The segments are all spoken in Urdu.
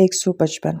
155।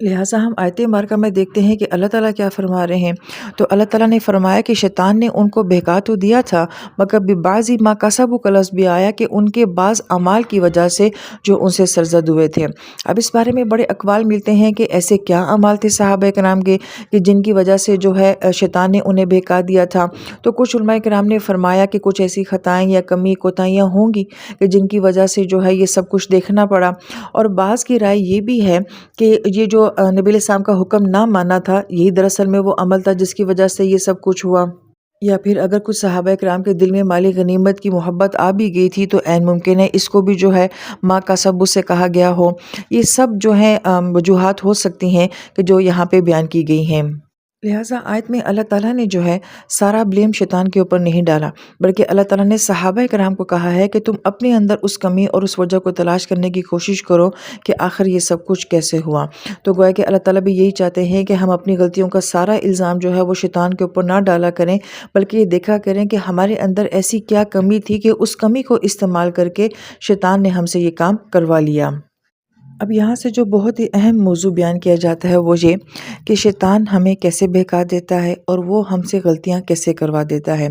لہٰذا ہم آیت مبارکہ میں دیکھتے ہیں کہ اللہ تعالیٰ کیا فرما رہے ہیں۔ تو اللہ تعالیٰ نے فرمایا کہ شیطان نے ان کو بہکا تو دیا تھا، مگر بعضی ما کسبوا کا لفظ بھی آیا کہ ان کے بعض اعمال کی وجہ سے جو ان سے سرزد ہوئے تھے۔ اب اس بارے میں بڑے اقوال ملتے ہیں کہ ایسے کیا اعمال تھے صحابہ کرام کے کہ جن کی وجہ سے جو ہے شیطان نے انہیں بہکا دیا تھا۔ تو کچھ علماء کرام نے فرمایا کہ کچھ ایسی خطائیں یا کمی کوتاہیاں ہوں گی کہ جن کی وجہ سے جو ہے یہ سب کچھ دیکھنا پڑا، اور بعض کی رائے یہ بھی ہے کہ یہ جو نبی علیہ السلام کا حکم نہ ماننا تھا، یہی دراصل میں وہ عمل تھا جس کی وجہ سے یہ سب کچھ ہوا، یا پھر اگر کچھ صحابہ کرام کے دل میں مالی غنیمت کی محبت آ بھی گئی تھی تو عین ممکن ہے اس کو بھی جو ہے ما کسبوا سے کہا گیا ہو۔ یہ سب جو ہیں وجوہات ہو سکتی ہیں کہ جو یہاں پہ بیان کی گئی ہیں۔ لہٰذا آیت میں اللہ تعالیٰ نے جو ہے سارا بلیم شیطان کے اوپر نہیں ڈالا، بلکہ اللہ تعالیٰ نے صحابہ کرام کو کہا ہے کہ تم اپنے اندر اس کمی اور اس وجہ کو تلاش کرنے کی کوشش کرو کہ آخر یہ سب کچھ کیسے ہوا۔ تو گویا کہ اللہ تعالیٰ بھی یہی چاہتے ہیں کہ ہم اپنی غلطیوں کا سارا الزام جو ہے وہ شیطان کے اوپر نہ ڈالا کریں، بلکہ یہ دیکھا کریں کہ ہمارے اندر ایسی کیا کمی تھی کہ اس کمی کو استعمال کر کے شیطان نے ہم سے یہ کام کروا لیا۔ اب یہاں سے جو بہت ہی اہم موضوع بیان کیا جاتا ہے وہ یہ کہ شیطان ہمیں کیسے بہکا دیتا ہے اور وہ ہم سے غلطیاں کیسے کروا دیتا ہے۔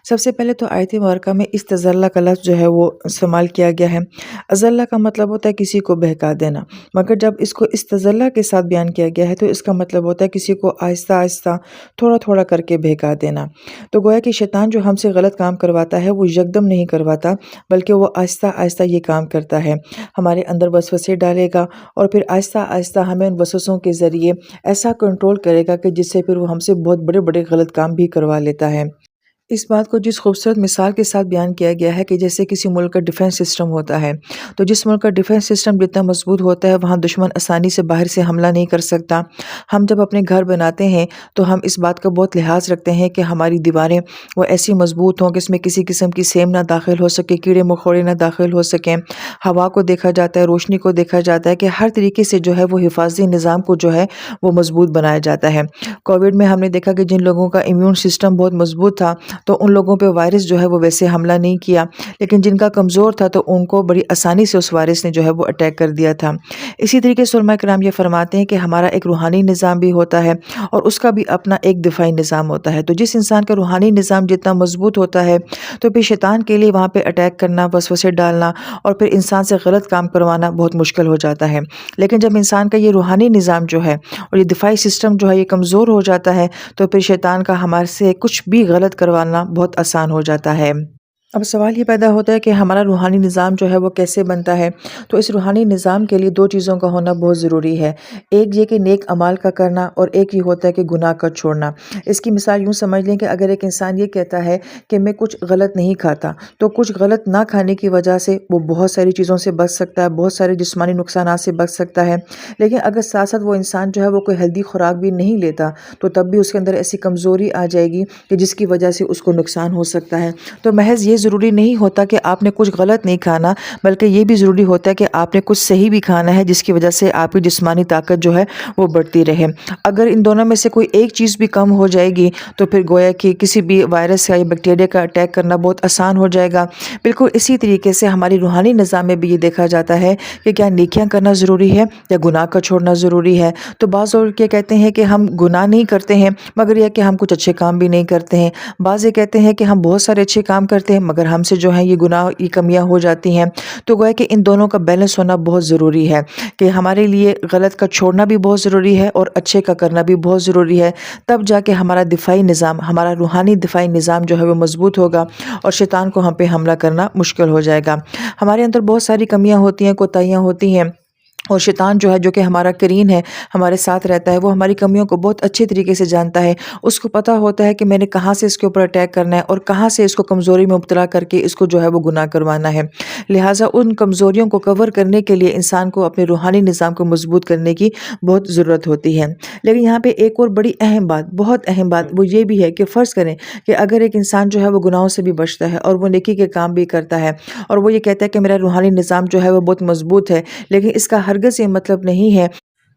سب سے پہلے تو آیت مبارکہ میں استزلہ کا لفظ جو ہے وہ استعمال کیا گیا ہے۔ ازلہ کا مطلب ہوتا ہے کسی کو بہکا دینا، مگر جب اس کو استزلہ کے ساتھ بیان کیا گیا ہے تو اس کا مطلب ہوتا ہے کسی کو آہستہ آہستہ تھوڑا تھوڑا کر کے بہکا دینا۔ تو گویا کہ شیطان جو ہم سے غلط کام کرواتا ہے وہ یکدم نہیں کرواتا، بلکہ وہ آہستہ آہستہ یہ کام کرتا ہے، ہمارے اندر وسوسے ڈالے گا اور پھر آہستہ آہستہ ہمیں ان وسوسوں کے ذریعے ایسا کنٹرول کرے گا کہ جس سے پھر وہ ہم سے بہت بڑے بڑے غلط کام بھی کروا لیتا ہے۔ اس بات کو جس خوبصورت مثال کے ساتھ بیان کیا گیا ہے کہ جیسے کسی ملک کا ڈیفنس سسٹم ہوتا ہے، تو جس ملک کا ڈیفنس سسٹم جتنا مضبوط ہوتا ہے وہاں دشمن آسانی سے باہر سے حملہ نہیں کر سکتا۔ ہم جب اپنے گھر بناتے ہیں تو ہم اس بات کا بہت لحاظ رکھتے ہیں کہ ہماری دیواریں وہ ایسی مضبوط ہوں کہ اس میں کسی قسم کی سیم نہ داخل ہو سکے، کیڑے مکوڑے نہ داخل ہو سکیں، ہوا کو دیکھا جاتا ہے، روشنی کو دیکھا جاتا ہے کہ ہر طریقے سے جو ہے وہ حفاظتی نظام کو جو ہے وہ مضبوط بنایا جاتا ہے۔ کووڈ میں ہم نے دیکھا کہ جن لوگوں کا امیون سسٹم بہت مضبوط تھا تو ان لوگوں پہ وائرس جو ہے وہ ویسے حملہ نہیں کیا، لیکن جن کا کمزور تھا تو ان کو بڑی آسانی سے اس وائرس نے جو ہے وہ اٹیک کر دیا تھا۔ اسی طریقے سے علماء کرام یہ فرماتے ہیں کہ ہمارا ایک روحانی نظام بھی ہوتا ہے اور اس کا بھی اپنا ایک دفاعی نظام ہوتا ہے۔ تو جس انسان کا روحانی نظام جتنا مضبوط ہوتا ہے تو پھر شیطان کے لیے وہاں پہ اٹیک کرنا، وسوسے ڈالنا اور پھر انسان سے غلط کام کروانا بہت مشکل ہو جاتا ہے۔ لیکن جب انسان کا یہ روحانی نظام جو ہے اور یہ دفاعی سسٹم جو ہے یہ کمزور ہو جاتا ہے تو پھر شیطان کا ہمارے سے کچھ بھی غلط کروانا بہت آسان ہو جاتا ہے۔ اب سوال یہ پیدا ہوتا ہے کہ ہمارا روحانی نظام جو ہے وہ کیسے بنتا ہے؟ تو اس روحانی نظام کے لیے دو چیزوں کا ہونا بہت ضروری ہے، ایک یہ کہ نیک اعمال کا کرنا اور ایک یہ ہوتا ہے کہ گناہ کا چھوڑنا۔ اس کی مثال یوں سمجھ لیں کہ اگر ایک انسان یہ کہتا ہے کہ میں کچھ غلط نہیں کھاتا تو کچھ غلط نہ کھانے کی وجہ سے وہ بہت ساری چیزوں سے بچ سکتا ہے، بہت سارے جسمانی نقصانات سے بچ سکتا ہے۔ لیکن اگر ساتھ ساتھ وہ انسان جو ہے وہ کوئی ہیلدی خوراک بھی نہیں لیتا تو تب بھی اس کے اندر ایسی کمزوری آ جائے گی کہ جس کی وجہ سے اس کو نقصان ہو سکتا ہے۔ تو محض یہ ضروری نہیں ہوتا کہ آپ نے کچھ غلط نہیں کھانا، بلکہ یہ بھی ضروری ہوتا ہے کہ آپ نے کچھ صحیح بھی کھانا ہے جس کی وجہ سے آپ کی جسمانی طاقت جو ہے وہ بڑھتی رہے۔ اگر ان دونوں میں سے کوئی ایک چیز بھی کم ہو جائے گی تو پھر گویا کہ کسی بھی وائرس یا بیکٹیریا کا اٹیک کرنا بہت آسان ہو جائے گا۔ بالکل اسی طریقے سے ہماری روحانی نظام میں بھی یہ دیکھا جاتا ہے کہ کیا نیکیاں کرنا ضروری ہے یا گناہ کا چھوڑنا ضروری ہے۔ تو بعض لوگ یہ کہتے ہیں کہ ہم گناہ نہیں کرتے ہیں مگر یہ کہ ہم کچھ اچھے کام بھی نہیں کرتے ہیں، بعض یہ کہتے ہیں کہ ہم بہت سارے اچھے کام کرتے ہیں مگر ہم سے جو ہے یہ گناہ یہ کمیاں ہو جاتی ہیں۔ تو گویا کہ ان دونوں کا بیلنس ہونا بہت ضروری ہے کہ ہمارے لیے غلط کا چھوڑنا بھی بہت ضروری ہے اور اچھے کا کرنا بھی بہت ضروری ہے، تب جا کے ہمارا دفاعی نظام، ہمارا روحانی دفاعی نظام جو ہے وہ مضبوط ہوگا اور شیطان کو ہم پہ حملہ کرنا مشکل ہو جائے گا۔ ہمارے اندر بہت ساری کمیاں ہوتی ہیں، کوتاہیاں ہوتی ہیں، اور شیطان جو ہے جو کہ ہمارا کرین ہے، ہمارے ساتھ رہتا ہے، وہ ہماری کمیوں کو بہت اچھے طریقے سے جانتا ہے۔ اس کو پتہ ہوتا ہے کہ میں نے کہاں سے اس کے اوپر اٹیک کرنا ہے اور کہاں سے اس کو کمزوری میں مبتلا کر کے اس کو جو ہے وہ گناہ کروانا ہے۔ لہٰذا ان کمزوریوں کو کور کرنے کے لیے انسان کو اپنے روحانی نظام کو مضبوط کرنے کی بہت ضرورت ہوتی ہے۔ لیکن یہاں پہ ایک اور بڑی اہم بات، بہت اہم بات وہ یہ بھی ہے کہ فرض کریں کہ اگر ایک انسان جو ہے وہ گناہوں سے بھی بچتا ہے اور وہ نیکی کے کام بھی کرتا ہے اور وہ یہ کہتا ہے کہ میرا روحانی نظام جو ہے وہ بہت مضبوط ہے، لیکن اس کا ہرگز یہ مطلب نہیں ہے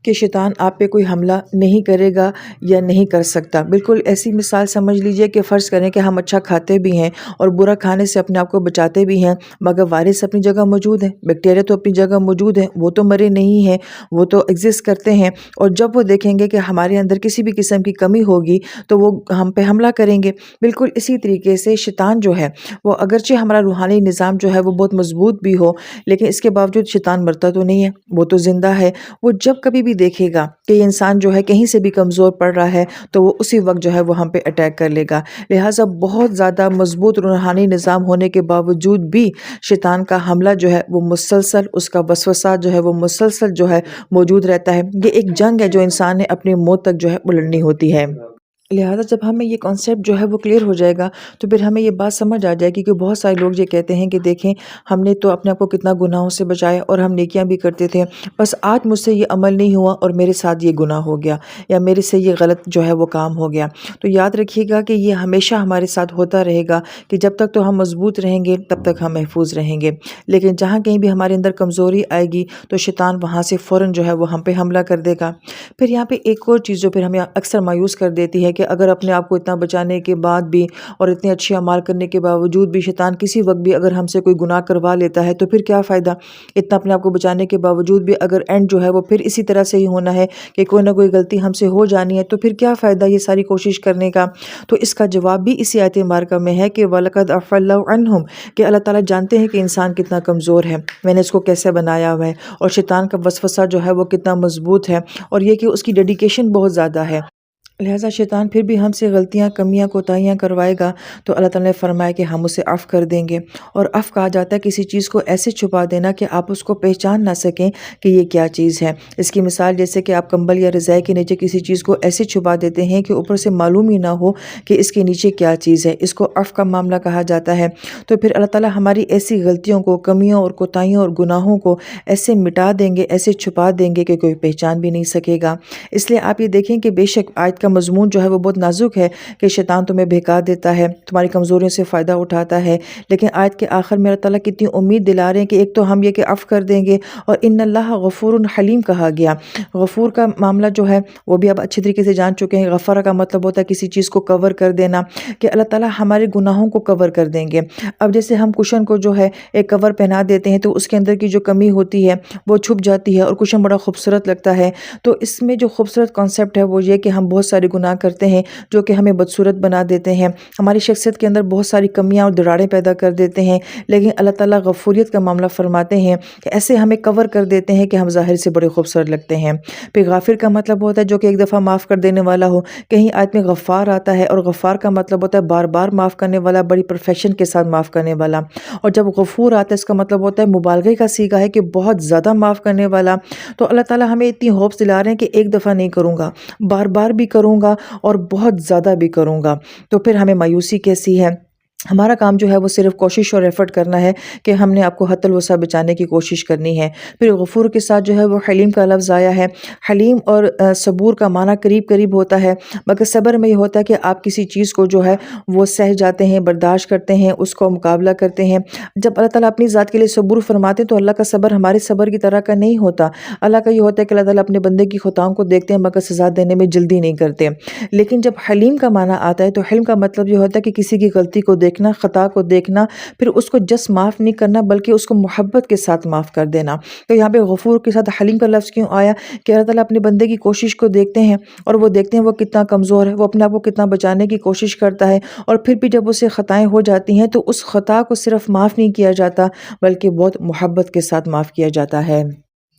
کہ شیطان آپ پہ کوئی حملہ نہیں کرے گا یا نہیں کر سکتا۔ بالکل ایسی مثال سمجھ لیجئے کہ فرض کریں کہ ہم اچھا کھاتے بھی ہیں اور برا کھانے سے اپنے آپ کو بچاتے بھی ہیں، مگر وائرس اپنی جگہ موجود ہے، بیکٹیریا تو اپنی جگہ موجود ہے، وہ تو مرے نہیں ہیں، وہ تو ایگزسٹ کرتے ہیں، اور جب وہ دیکھیں گے کہ ہمارے اندر کسی بھی قسم کی کمی ہوگی تو وہ ہم پہ حملہ کریں گے۔ بالکل اسی طریقے سے شیطان جو ہے وہ اگرچہ ہمارا روحانی نظام جو ہے وہ بہت مضبوط بھی ہو، لیکن اس کے باوجود شیطان مرتا تو نہیں ہے، وہ تو زندہ ہے۔ وہ جب کبھی بھی دیکھے گا کہ یہ انسان جو ہے کہیں سے بھی کمزور پڑ رہا ہے تو وہ اسی وقت جو ہے وہ ہم پہ اٹیک کر لے گا۔ لہٰذا بہت زیادہ مضبوط روحانی نظام ہونے کے باوجود بھی شیطان کا حملہ جو ہے وہ مسلسل، اس کا وسوسہ جو ہے وہ مسلسل جو ہے موجود رہتا ہے۔ یہ ایک جنگ ہے جو انسان نے اپنی موت تک جو ہے لڑنی ہوتی ہے۔ لہٰذا جب ہمیں یہ کانسیپٹ جو ہے وہ کلیئر ہو جائے گا تو پھر ہمیں یہ بات سمجھ آ جائے گی کہ بہت سارے لوگ یہ کہتے ہیں کہ دیکھیں ہم نے تو اپنے آپ کو کتنا گناہوں سے بچایا اور ہم نیکیاں بھی کرتے تھے، بس آج مجھ سے یہ عمل نہیں ہوا اور میرے ساتھ یہ گناہ ہو گیا یا میرے سے یہ غلط جو ہے وہ کام ہو گیا۔ تو یاد رکھیے گا کہ یہ ہمیشہ ہمارے ساتھ ہوتا رہے گا کہ جب تک تو ہم مضبوط رہیں گے تب تک ہم محفوظ رہیں گے، لیکن جہاں کہیں بھی ہمارے اندر کمزوری آئے گی تو شیطان وہاں سے فوراً جو ہے وہ ہم پہ حملہ کر دے گا۔ پھر یہاں پہ ایک اور چیز جو پھر ہمیں اکثر مایوس کر دیتی ہے کہ اگر اپنے آپ کو اتنا بچانے کے بعد بھی اور اتنے اچھے اعمال کرنے کے باوجود بھی شیطان کسی وقت بھی اگر ہم سے کوئی گناہ کروا لیتا ہے تو پھر کیا فائدہ؟ اتنا اپنے آپ کو بچانے کے باوجود بھی اگر اینڈ جو ہے وہ پھر اسی طرح سے ہی ہونا ہے کہ کوئی نہ کوئی غلطی ہم سے ہو جانی ہے تو پھر کیا فائدہ یہ ساری کوشش کرنے کا؟ تو اس کا جواب بھی اسی آیت مبارکہ میں ہے کہ وَلَقَدْ عَفَا اللَّهُ عَنْهُمْ، کہ اللہ تعالیٰ جانتے ہیں کہ انسان کتنا کمزور ہے، میں نے اس کو کیسے بنایا ہوا ہے، اور شیطان کا وسوسہ جو ہے وہ کتنا مضبوط ہے، اور یہ کہ اس کی ڈیڈیکیشن بہت زیادہ ہے۔ لہٰذا شیطان پھر بھی ہم سے غلطیاں، کمیاں، کوتاہیاں کروائے گا تو اللہ تعالیٰ نے فرمایا کہ ہم اسے عفو کر دیں گے۔ اور عفو کہا جاتا ہے کسی چیز کو ایسے چھپا دینا کہ آپ اس کو پہچان نہ سکیں کہ یہ کیا چیز ہے۔ اس کی مثال جیسے کہ آپ کمبل یا رضائی کے نیچے کسی چیز کو ایسے چھپا دیتے ہیں کہ اوپر سے معلوم ہی نہ ہو کہ اس کے نیچے کیا چیز ہے، اس کو عفو کا معاملہ کہا جاتا ہے۔ تو پھر اللہ تعالیٰ ہماری ایسی غلطیوں کو، کمیوں اور کوتاہیوں اور گناہوں کو ایسے مٹا دیں گے، ایسے چھپا دیں گے کہ کوئی پہچان بھی نہیں سکے گا۔ اس لیے آپ یہ دیکھیں کہ بے شک آیت کا مضمون جو ہے وہ بہت نازک ہے کہ شیطان تمہیں بہکا دیتا ہے، تمہاری کمزوریوں سے فائدہ اٹھاتا ہے، لیکن آیت کے آخر میں اللہ تعالیٰ کتنی امید دلا رہے ہیں کہ ایک تو ہم یہ کہ عفو کر دیں گے، اور ان اللہ غفور حلیم کہا گیا۔ غفور کا معاملہ جو ہے وہ بھی آپ اچھی طریقے سے جان چکے ہیں۔ غفارہ کا مطلب ہوتا ہے کسی چیز کو کور کر دینا، کہ اللہ تعالیٰ ہمارے گناہوں کو کور کر دیں گے۔ اب جیسے ہم کشن کو جو ہے ایک کور پہنا دیتے ہیں تو اس کے اندر کی جو کمی ہوتی ہے وہ چھپ جاتی ہے اور کشن بڑا خوبصورت لگتا ہے۔ تو اس میں جو خوبصورت کانسیپٹ ہے وہ یہ کہ ہم بہت سارے گناہ کرتے ہیں جو کہ ہمیں بدصورت بنا دیتے ہیں، ہماری شخصیت کے اندر بہت ساری کمیاں اور دراڑیں پیدا کر دیتے ہیں، لیکن اللہ تعالیٰ غفوریت کا معاملہ فرماتے ہیں کہ ایسے ہمیں کور کر دیتے ہیں کہ ہم ظاہر سے بڑے خوبصورت لگتے ہیں۔ پھر غافر کا مطلب ہوتا ہے جو کہ ایک دفعہ معاف کر دینے والا ہو، کہیں آیت میں غفار آتا ہے اور غفار کا مطلب ہوتا ہے بار بار معاف کرنے والا، بڑی پرفیکشن کے ساتھ معاف کرنے والا، اور جب غفور آتا ہے اس کا مطلب ہوتا ہے مبالغے کا صیغہ ہے کہ بہت زیادہ معاف کرنے والا۔ تو اللہ تعالیٰ ہمیں اتنی ہوپس دلا رہے ہیں کہ ایک دفعہ نہیں کروں گا، بار بار بھی کروں گا اور بہت زیادہ بھی کروں گا۔ تو پھر ہمیں مایوسی کیسی ہے؟ ہمارا کام جو ہے وہ صرف کوشش اور ایفرٹ کرنا ہے کہ ہم نے آپ کو حت الوسع بچانے کی کوشش کرنی ہے۔ پھر غفور کے ساتھ جو ہے وہ حلیم کا لفظ آیا ہے۔ حلیم اور صبور کا معنی قریب قریب ہوتا ہے، مگر صبر میں یہ ہوتا ہے کہ آپ کسی چیز کو جو ہے وہ سہ جاتے ہیں، برداشت کرتے ہیں، اس کو مقابلہ کرتے ہیں۔ جب اللہ تعالیٰ اپنی ذات کے لیے صبور فرماتے ہیں تو اللہ کا صبر ہمارے صبر کی طرح کا نہیں ہوتا۔ اللہ کا یہ ہوتا ہے کہ اللہ تعالیٰ اپنے بندے کی خطاؤں کو دیکھتے ہیں مگر سزا دینے میں جلدی نہیں کرتے۔ لیکن جب حلیم کا معنی آتا ہے تو حلم کا مطلب یہ ہوتا ہے کہ کسی کی غلطی کو دیکھنا، خطا کو دیکھنا، پھر اس کو جس معاف نہیں کرنا بلکہ اس کو محبت کے ساتھ معاف کر دینا۔ تو یہاں پہ غفور کے ساتھ حلیم کا لفظ کیوں آیا؟ کہ اللہ تعالیٰ اپنے بندے کی کوشش کو دیکھتے ہیں اور وہ دیکھتے ہیں وہ کتنا کمزور ہے، وہ اپنے آپ کو کتنا بچانے کی کوشش کرتا ہے، اور پھر بھی جب اسے خطائیں ہو جاتی ہیں تو اس خطا کو صرف معاف نہیں کیا جاتا بلکہ بہت محبت کے ساتھ معاف کیا جاتا ہے۔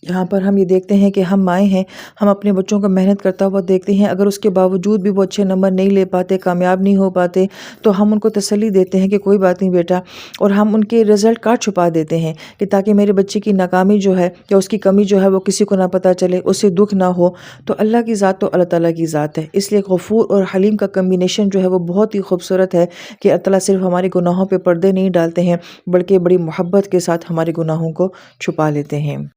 یہاں پر ہم یہ دیکھتے ہیں کہ ہم مائیں ہیں، ہم اپنے بچوں کو محنت کرتا ہوا دیکھتے ہیں، اگر اس کے باوجود بھی وہ اچھے نمبر نہیں لے پاتے، کامیاب نہیں ہو پاتے، تو ہم ان کو تسلی دیتے ہیں کہ کوئی بات نہیں بیٹا، اور ہم ان کے رزلٹ کارڈ چھپا دیتے ہیں کہ تاکہ میرے بچے کی ناکامی جو ہے یا اس کی کمی جو ہے وہ کسی کو نہ پتہ چلے، اسے دکھ نہ ہو۔ تو اللہ کی ذات تو اللہ تعالیٰ کی ذات ہے، اس لیے غفور اور حلیم کا کمبینیشن جو ہے وہ بہت ہی خوبصورت ہے کہ اللہ تعالیٰ صرف ہمارے گناہوں پہ پردے نہیں ڈالتے ہیں بلکہ بڑی محبت کے ساتھ ہمارے گناہوں کو چھپا لیتے ہیں۔